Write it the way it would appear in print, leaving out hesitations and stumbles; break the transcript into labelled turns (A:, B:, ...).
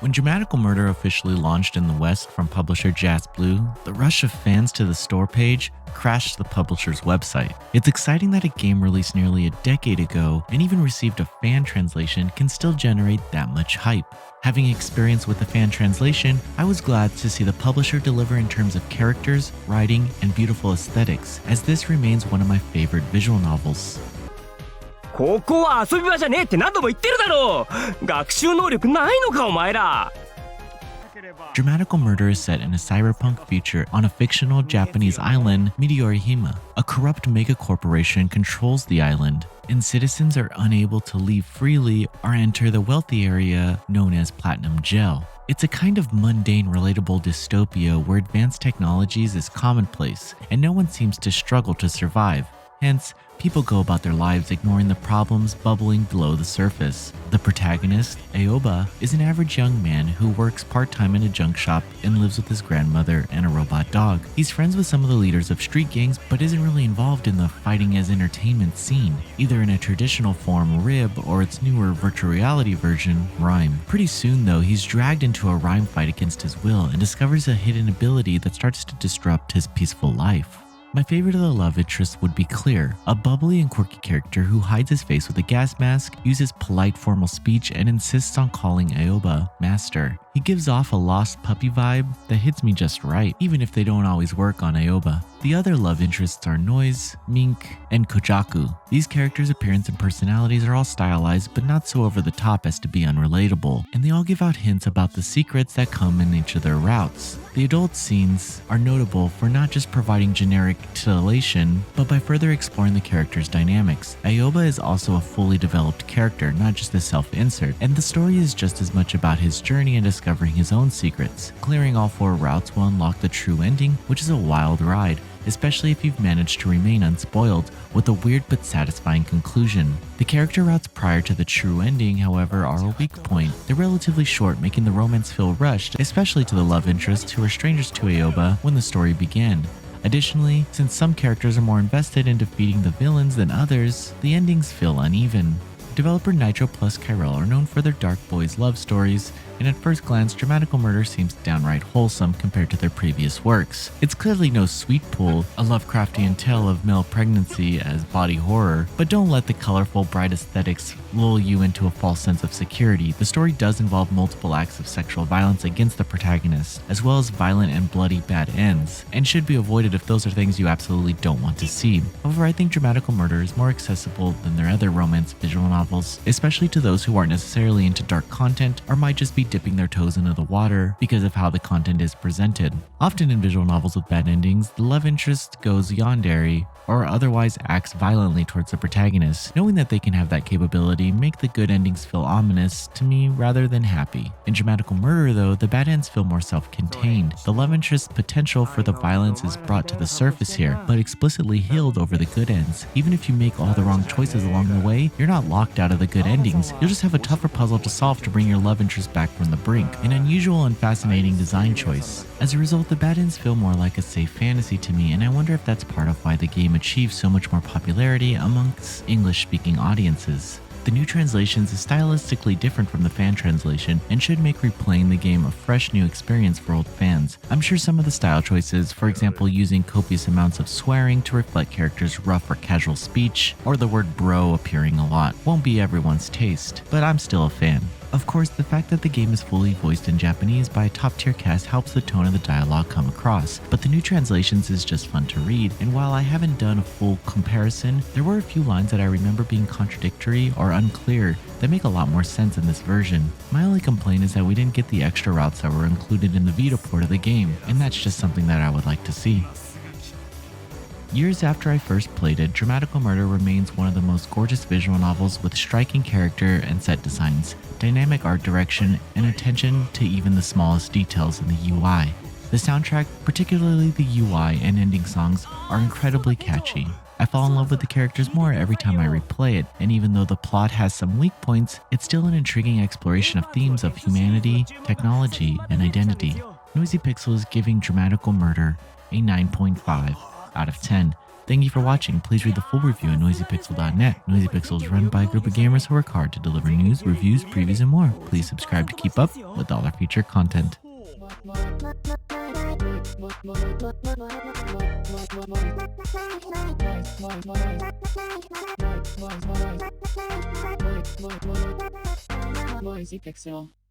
A: When Dramatical Murder officially launched in the West from publisher JazzBlue, the rush of fans to the store page crashed the publisher's website. It's exciting that a game released nearly a decade ago and even received a fan translation can still generate that much hype. Having experience with the fan translation, I was glad to see the publisher deliver in terms of characters, writing, and beautiful aesthetics, as this remains one of my favorite visual novels.
B: ここは遊び場じゃねえって何度も言ってるだろう。学習能力ないのかお前ら。
A: Dramatical Murder is set in a cyberpunk future on a fictional Japanese island, Meteorihima. A corrupt mega-corporation controls the island, and citizens are unable to leave freely or enter the wealthy area known as Platinum Gel. It's a kind of mundane, relatable dystopia where advanced technologies is commonplace, and no one seems to struggle to survive. Hence, people go about their lives ignoring the problems bubbling below the surface. The protagonist, Aoba, is an average young man who works part-time in a junk shop and lives with his grandmother and a robot dog. He's friends with some of the leaders of street gangs, but isn't really involved in the fighting as entertainment scene, either in a traditional form, Rib, or its newer virtual reality version, Rhyme. Pretty soon though, he's dragged into a Rhyme fight against his will and discovers a hidden ability that starts to disrupt his peaceful life. My favorite of the love interests would be Clear, a bubbly and quirky character who hides his face with a gas mask, uses polite formal speech, and insists on calling Aoba Master. He gives off a lost puppy vibe that hits me just right, even if they don't always work on Aoba. The other love interests are Noise, Mink, and Kojaku. These characters' appearance and personalities are all stylized, but not so over the top as to be unrelatable, and they all give out hints about the secrets that come in each of their routes. The adult scenes are notable for not just providing generic titillation, but by further exploring the characters' dynamics. Aoba is also a fully developed character, not just a self-insert, and the story is just as much about his journey and discovering his own secrets. Clearing all 4 routes will unlock the true ending, which is a wild ride, especially if you've managed to remain unspoiled, with a weird but satisfying conclusion. The character routes prior to the true ending, however, are a weak point. They're relatively short, making the romance feel rushed, especially to the love interests who are strangers to Aoba when the story began. Additionally, since some characters are more invested in defeating the villains than others, the endings feel uneven. Developer Nitro plus Kyrell are known for their dark boys love stories, and at first glance, Dramatical Murder seems downright wholesome compared to their previous works. It's clearly no sweet pool, a Lovecraftian tale of male pregnancy as body horror, but don't let the colorful, bright aesthetics lull you into a false sense of security. The story does involve multiple acts of sexual violence against the protagonist, as well as violent and bloody bad ends, and should be avoided if those are things you absolutely don't want to see. However, I think Dramatical Murder is more accessible than their other romance visual novels, especially to those who aren't necessarily into dark content or might just be dipping their toes into the water because of how the content is presented. Often in visual novels with bad endings, the love interest goes yandere or otherwise acts violently towards the protagonist. Knowing that they can have that capability make the good endings feel ominous to me rather than happy. In Dramatical Murder though, the bad ends feel more self-contained. The love interest's potential for the violence is brought to the surface here, but explicitly healed over the good ends. Even if you make all the wrong choices along the way, you're not locked out of the good endings. You'll just have a tougher puzzle to solve to bring your love interest back from the brink. An unusual and fascinating design choice. As a result, the bad ends feel more like a safe fantasy to me, and I wonder if that's part of why the game achieved so much more popularity amongst English-speaking audiences. The new translations is stylistically different from the fan translation and should make replaying the game a fresh new experience for old fans. I'm sure some of the style choices, for example using copious amounts of swearing to reflect characters' rough or casual speech, or the word bro appearing a lot, won't be everyone's taste, but I'm still a fan. Of course, the fact that the game is fully voiced in Japanese by a top-tier cast helps the tone of the dialogue come across, but the new translations is just fun to read, and while I haven't done a full comparison, there were a few lines that I remember being contradictory or unclear that make a lot more sense in this version. My only complaint is that we didn't get the extra routes that were included in the Vita port of the game, and that's just something that I would like to see. Years after I first played it, Dramatical Murder remains one of the most gorgeous visual novels with striking character and set designs, dynamic art direction, and attention to even the smallest details in the UI. The soundtrack, particularly the UI and ending songs, are incredibly catchy. I fall in love with the characters more every time I replay it, and even though the plot has some weak points, it's still an intriguing exploration of themes of humanity, technology, and identity. Noisy Pixel is giving Dramatical Murder a 9.5 out of 10. Thank you for watching. Please read the full review at noisypixel.net. Noisypixel is run by a group of gamers who work hard to deliver news, reviews, previews, and more. Please subscribe to keep up with all our future content.
C: Noisy Pixel.